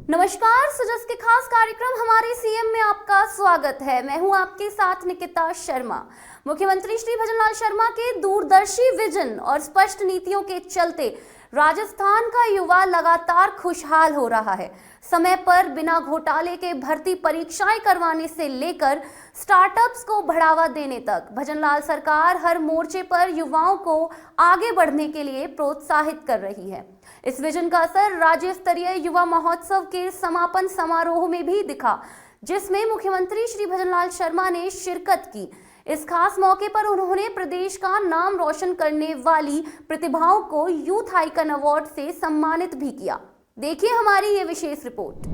नमस्कार, सुजस के खास कार्यक्रम हमारे सीएम में आपका स्वागत है। मैं हूं आपके साथ निकिता शर्मा। मुख्यमंत्री श्री भजनलाल शर्मा के दूरदर्शी विजन और स्पष्ट नीतियों के चलते राजस्थान का युवा लगातार खुशहाल हो रहा है। समय पर बिना घोटाले के भर्ती परीक्षाएं करवाने से लेकर स्टार्टअप्स को बढ़ावा देने तक भजनलाल सरकार हर मोर्चे पर युवाओं को आगे बढ़ने के लिए प्रोत्साहित कर रही है। इस विजन का असर राज्य स्तरीय युवा महोत्सव के समापन समारोह में भी दिखा, जिसमें मुख्यमंत्री श्री भजनलाल शर्मा ने शिरकत की। इस खास मौके पर उन्होंने प्रदेश का नाम रोशन करने वाली प्रतिभाओं को यूथ आइकन अवार्ड से सम्मानित भी किया। देखिए हमारी ये विशेष रिपोर्ट।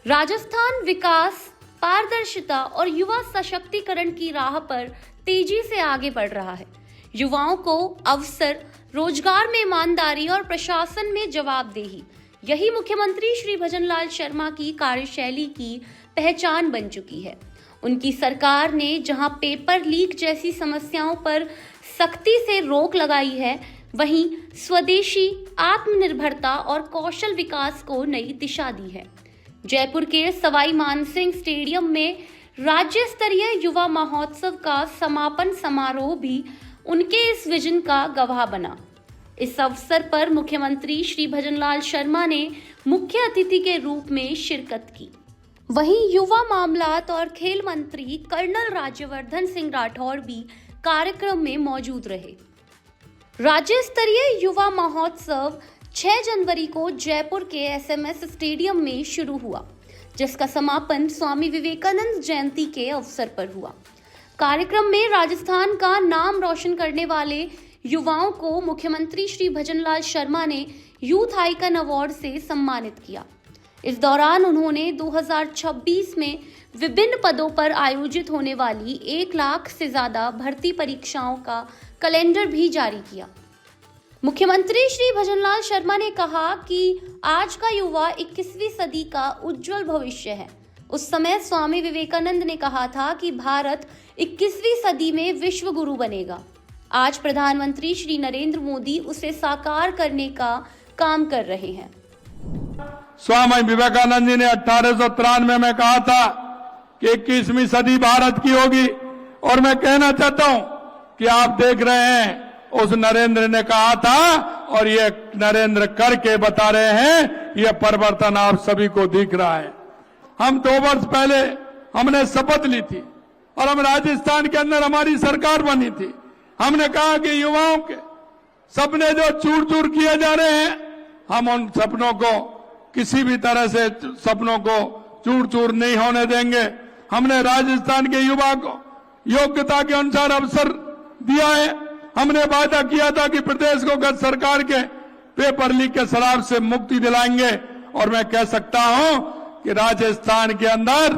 राजस्थान विकास, पारदर्शिता और युवा सशक्तिकरण की राह पर तेजी से आगे बढ़ रहा है। युवाओं को अवसर, रोजगार में ईमानदारी और प्रशासन में जवाबदेही, यही मुख्यमंत्री श्री भजनलाल शर्मा की कार्यशैली की पहचान बन चुकी है। उनकी सरकार ने जहां पेपर लीक जैसी समस्याओं पर सख्ती से रोक लगाई है, वहीं स्वदेशी, आत्मनिर्भरता और कौशल विकास को नई दिशा दी है। जयपुर के सवाई मानसिंह स्टेडियम में राज्य स्तरीय युवा महोत्सव का समापन समारोह भी उनके इस विजन का गवाह बना। इस अवसर पर मुख्यमंत्री श्री भजनलाल शर्मा ने मुख्य अतिथि के रूप में शिरकत की। वहीं युवा मामलात और खेल मंत्री कर्नल राज्यवर्धन सिंह राठौड़ भी कार्यक्रम में मौजूद रहे। राज्य स्तरीय युवा महोत्सव 6 जनवरी को जयपुर के SMS स्टेडियम में शुरू हुआ, जिसका समापन स्वामी विवेकानंद जयंती के अवसर पर हुआ। कार्यक्रम में राजस्थान का नाम रोशन करने वाले युवाओं को मुख्यमंत्री श्री भजनलाल शर्मा ने यूथ आइकन अवार्ड से सम्मानित किया। इस दौरान उन्होंने 2026 में विभिन्न पदों पर आयोजित होने वाली 1 लाख से ज्यादा भर्ती परीक्षाओं का कैलेंडर भी जारी किया। मुख्यमंत्री श्री भजनलाल शर्मा ने कहा कि आज का युवा 21वीं सदी का उज्जवल भविष्य है। उस समय स्वामी विवेकानंद ने कहा था कि भारत 21वीं सदी में विश्व गुरु बनेगा। आज प्रधानमंत्री श्री नरेंद्र मोदी उसे साकार करने का काम कर रहे हैं। स्वामी विवेकानंद जी ने 1893 में कहा था कि 21वीं सदी भारत की होगी, और मैं कहना चाहता हूं कि आप देख रहे हैं उस नरेंद्र ने कहा था और ये नरेंद्र करके बता रहे हैं। ये परिवर्तन आप सभी को दिख रहा है। हम 2 वर्ष पहले हमने शपथ ली थी और हम राजस्थान के अंदर हमारी सरकार बनी थी। हमने कहा कि युवाओं के सपने जो चूर चूर किए जा रहे हैं, हम उन सपनों को किसी भी तरह से सपनों को चूर चूर नहीं होने देंगे। हमने राजस्थान के युवा को योग्यता के अनुसार अवसर दिया है। हमने वादा किया था कि प्रदेश को गत सरकार के पेपर लीक के शराब से मुक्ति दिलाएंगे, और मैं कह सकता हूं कि राजस्थान के अंदर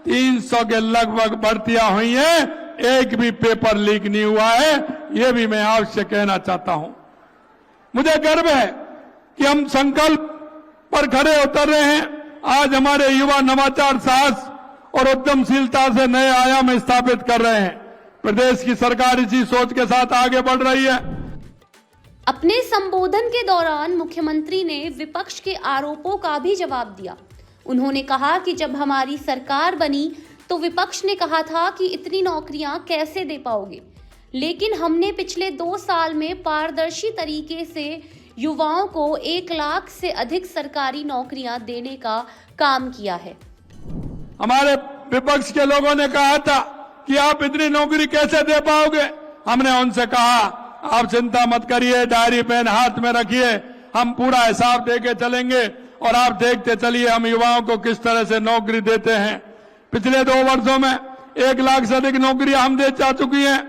300 के लगभग भर्तियां हुई हैं, एक भी पेपर लीक नहीं हुआ है। यह भी मैं आपसे कहना चाहता हूं। मुझे गर्व है कि हम संकल्प पर खड़े उतर रहे हैं। आज हमारे युवा नवाचार, साहस और उद्यमशीलता से नए आयाम स्थापित कर रहे हैं। प्रदेश की सरकार इसी सोच के साथ आगे बढ़ रही है। अपने संबोधन के दौरान मुख्यमंत्री ने विपक्ष के आरोपों का भी जवाब दिया। उन्होंने कहा कि जब हमारी सरकार बनी तो विपक्ष ने कहा था कि इतनी नौकरियां कैसे दे पाओगे, लेकिन हमने पिछले 2 साल में पारदर्शी तरीके से युवाओं को 1 लाख से अधिक सरकारी नौकरियां देने का काम किया है। हमारे विपक्ष के लोगों ने कहा था कि आप इतनी नौकरी कैसे दे पाओगे। हमने उनसे कहा आप चिंता मत करिए, डायरी पेन हाथ में रखिए, हम पूरा हिसाब देके चलेंगे और आप देखते चलिए हम युवाओं को किस तरह से नौकरी देते हैं। पिछले 2 वर्षों में 1 लाख से अधिक नौकरियां हम दे जा चुकी हैं।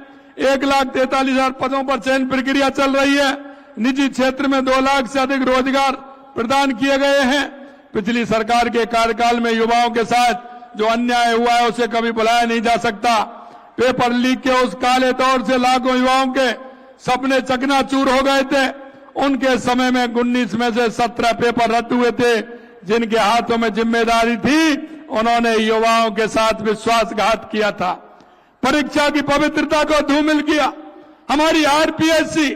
1,43,000 पदों पर चयन प्रक्रिया चल रही है। निजी क्षेत्र में 2 लाख से अधिक रोजगार प्रदान किए गए हैं। पिछली सरकार के कार्यकाल में युवाओं के साथ जो अन्याय हुआ है उसे कभी भुलाया नहीं जा सकता। पेपर लीक के उस काले दौर से लाखों युवाओं के सपने चकनाचूर हो गए थे। उनके समय में 19 में से 17 पेपर रद्द हुए थे। जिनके हाथों में जिम्मेदारी थी, उन्होंने युवाओं के साथ विश्वासघात किया था। परीक्षा की पवित्रता को धूमिल किया। हमारी आरपीएससी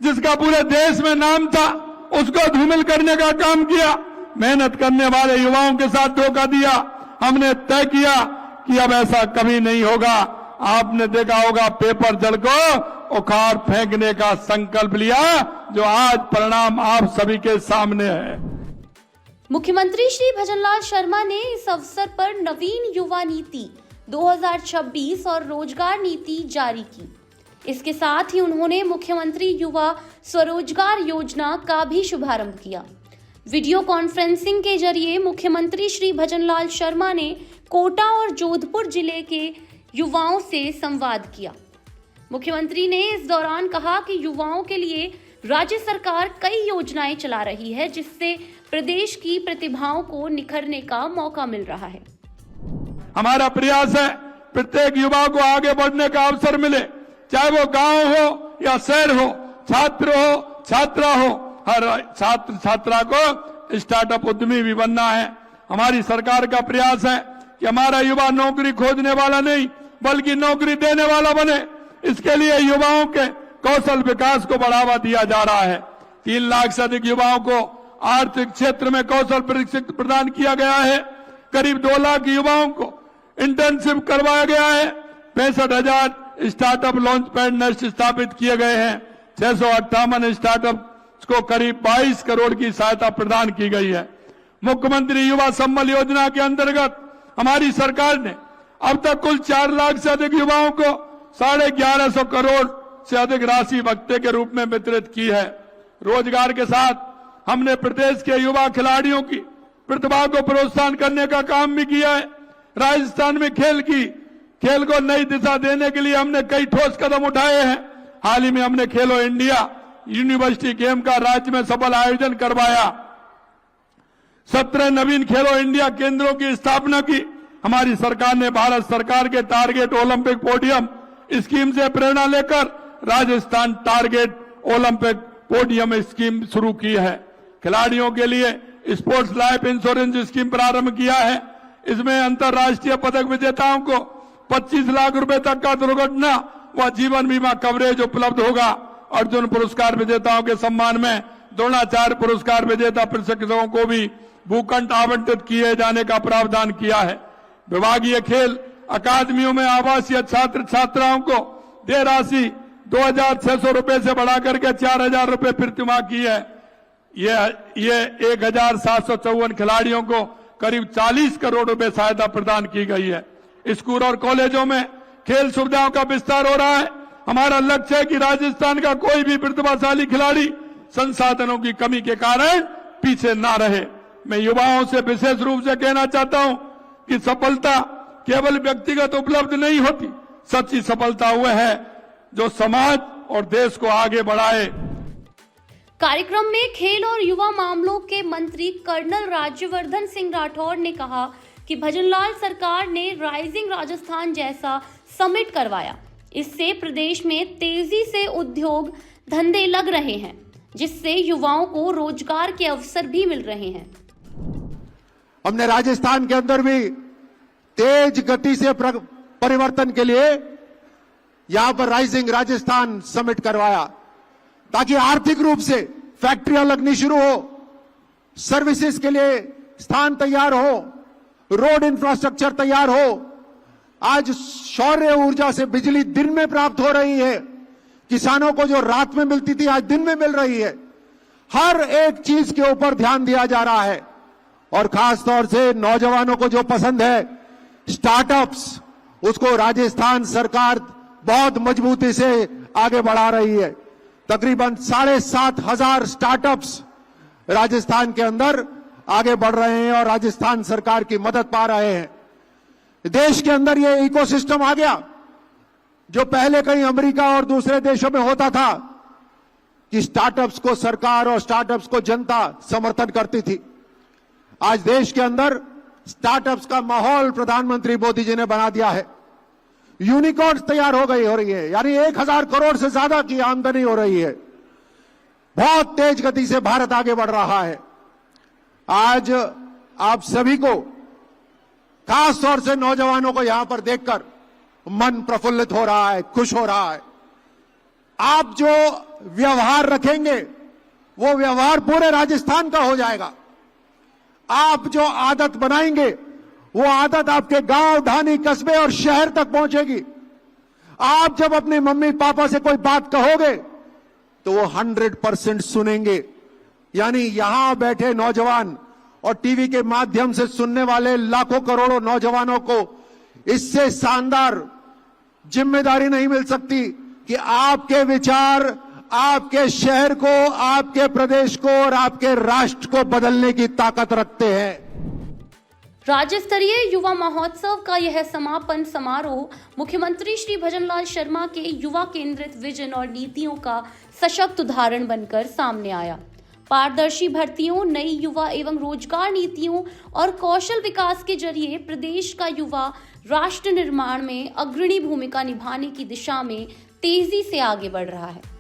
जिसका पूरे देश में नाम था, उसको धूमिल करने का काम किया। मेहनत करने वाले युवाओं के साथ धोखा दिया। हमने तय किया कि अब ऐसा कभी नहीं होगा। आपने देखा होगा पेपर जल को उखाड़ फेंकने का संकल्प लिया, जो आज परिणाम आप सभी के सामने है। मुख्यमंत्री श्री भजनलाल शर्मा ने इस अवसर पर नवीन युवा नीति 2026 और रोजगार नीति जारी की। इसके साथ ही उन्होंने मुख्यमंत्री युवा स्वरोजगार योजना का भी शुभारंभ किया। वीडियो कॉन्फ्रेंसिंग के जरिए मुख्यमंत्री श्री भजनलाल शर्मा ने कोटा और जोधपुर जिले के युवाओं से संवाद किया। मुख्यमंत्री ने इस दौरान कहा कि युवाओं के लिए राज्य सरकार कई योजनाएं चला रही है, जिससे प्रदेश की प्रतिभाओं को निखरने का मौका मिल रहा है। हमारा प्रयास है प्रत्येक युवा को आगे बढ़ने का अवसर मिले, चाहे वो गांव हो या शहर हो, छात्र हो छात्रा हो, हर छात्र छात्रा को स्टार्टअप उद्यमी भी बनना है। हमारी सरकार का प्रयास है कि हमारा युवा नौकरी खोजने वाला नहीं बल्कि नौकरी देने वाला बने। इसके लिए युवाओं के कौशल विकास को बढ़ावा दिया जा रहा है। 3 लाख से अधिक युवाओं को आर्थिक क्षेत्र में कौशल प्रशिक्षण प्रदान किया गया है। करीब 2 लाख युवाओं को इंटर्नशिप करवाया गया है। 65,000 स्टार्टअप लॉन्च पैड नेस्ट स्थापित किए गए हैं। 658 स्टार्टअप को करीब 22 करोड़ की सहायता प्रदान की गई है। मुख्यमंत्री युवा संबल योजना के अंतर्गत हमारी सरकार ने अब तक कुल 4 लाख से अधिक युवाओं को 1150 करोड़ से अधिक राशि भत्ते के रूप में वितरित की है। रोजगार के साथ हमने प्रदेश के युवा खिलाड़ियों की प्रतिभा को प्रोत्साहन करने का काम भी किया है। राजस्थान में खेल को नई दिशा देने के लिए हमने कई ठोस कदम उठाए हैं। हाल ही में हमने खेलो इंडिया यूनिवर्सिटी गेम का राज्य में सफल आयोजन करवाया। 17 नवीन खेलो इंडिया केंद्रों की स्थापना की। हमारी सरकार ने भारत सरकार के टारगेट ओलंपिक पोडियम स्कीम से प्रेरणा लेकर Rajasthan target Olympic podium scheme शुरू की है। खिलाड़ियों के लिए स्पोर्ट्स लाइफ इंश्योरेंस स्कीम प्रारंभ किया है। इसमें अंतर्राष्ट्रीय पदक विजेताओं को 25 लाख रुपए तक का दुर्घटना व जीवन बीमा कवरेज उपलब्ध होगा। अर्जुन पुरस्कार विजेताओं के सम्मान में द्रोणाचार्य पुरस्कार विजेता प्रशिक्षकों को भी भूखंड आवंटित किए जाने का प्रावधान किया है। विभागीय खेल अकादमियों में आवासीय छात्र छात्राओं को देय राशि 2,600 रुपए से बढ़ाकर के 4,000 रुपए प्रतिमाह की है। ये 1,754 खिलाड़ियों को करीब 40 करोड़ रुपए सहायता प्रदान की गई है। स्कूल और कॉलेजों में खेल सुविधाओं का विस्तार हो रहा है। हमारा लक्ष्य है कि राजस्थान का कोई भी प्रतिभाशाली खिलाड़ी संसाधनों की कमी के कारण पीछे ना रहे। मैं युवाओं से विशेष रूप से कहना चाहता हूं कि सफलता केवल व्यक्तिगत उपलब्ध नहीं होती। सच्ची सफलता वह है जो समाज और देश को आगे बढ़ाए। कार्यक्रम में खेल और युवा मामलों के मंत्री कर्नल राज्यवर्धन सिंह राठौड़ ने कहा कि भजनलाल सरकार ने राइजिंग राजस्थान जैसा समिट करवाया। इससे प्रदेश में तेजी से उद्योग धंधे लग रहे हैं, जिससे युवाओं को रोजगार के अवसर भी मिल रहे हैं। हमने राजस्थान के अंदर भी तेज गति से परिवर्तन के लिए यहां पर राइजिंग राजस्थान समिट करवाया, ताकि आर्थिक रूप से फैक्ट्रियां लगनी शुरू हो, सर्विसेज के लिए स्थान तैयार हो, रोड इंफ्रास्ट्रक्चर तैयार हो। आज सौर ऊर्जा से बिजली दिन में प्राप्त हो रही है। किसानों को जो रात में मिलती थी आज दिन में मिल रही है। हर एक चीज के ऊपर ध्यान दिया जा रहा है और खास तौर से नौजवानों को जो पसंद है स्टार्टअप्स, उसको राजस्थान सरकार बहुत मजबूती से आगे बढ़ा रही है। तकरीबन 7,500 स्टार्टअप्स राजस्थान के अंदर आगे बढ़ रहे हैं और राजस्थान सरकार की मदद पा रहे हैं। देश के अंदर ये इकोसिस्टम आ गया जो पहले कहीं अमेरिका और दूसरे देशों में होता था कि स्टार्टअप्स को सरकार और स्टार्टअप्स को जनता समर्थन करती थी। आज देश के अंदर स्टार्टअप्स का माहौल प्रधानमंत्री मोदी जी ने बना दिया है। यूनिकॉर्न्स तैयार हो रही है, यानी 1,000 करोड़ से ज्यादा की आमदनी हो रही है। बहुत तेज गति से भारत आगे बढ़ रहा है। आज आप सभी को, खास तौर से नौजवानों को यहां पर देखकर मन प्रफुल्लित हो रहा है, खुश हो रहा है। आप जो व्यवहार रखेंगे वो व्यवहार पूरे राजस्थान का हो जाएगा। आप जो आदत बनाएंगे वो आदत आपके गांव, ढानी, कस्बे और शहर तक पहुंचेगी। आप जब अपने मम्मी पापा से कोई बात कहोगे तो वो 100% सुनेंगे। यानी यहां बैठे नौजवान और टीवी के माध्यम से सुनने वाले लाखों करोड़ों नौजवानों को इससे शानदार जिम्मेदारी नहीं मिल सकती कि आपके विचार आपके शहर को, आपके प्रदेश को और आपके राष्ट्र को बदलने की ताकत रखते हैं। राज्य स्तरीय युवा महोत्सव का यह समापन समारोह मुख्यमंत्री श्री भजनलाल शर्मा के युवा केंद्रित विजन और नीतियों का सशक्त उदाहरण बनकर सामने आया। पारदर्शी भर्तियों, नई युवा एवं रोजगार नीतियों और कौशल विकास के जरिए प्रदेश का युवा राष्ट्र निर्माण में अग्रणी भूमिका निभाने की दिशा में तेजी से आगे बढ़ रहा है।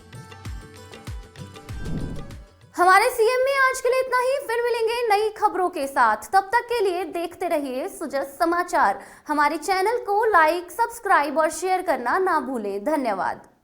हमारे सीएम में आज के लिए इतना ही। फिर मिलेंगे नई खबरों के साथ। तब तक के लिए देखते रहिए सुजस समाचार। हमारे चैनल को लाइक, सब्सक्राइब और शेयर करना ना भूलें। धन्यवाद।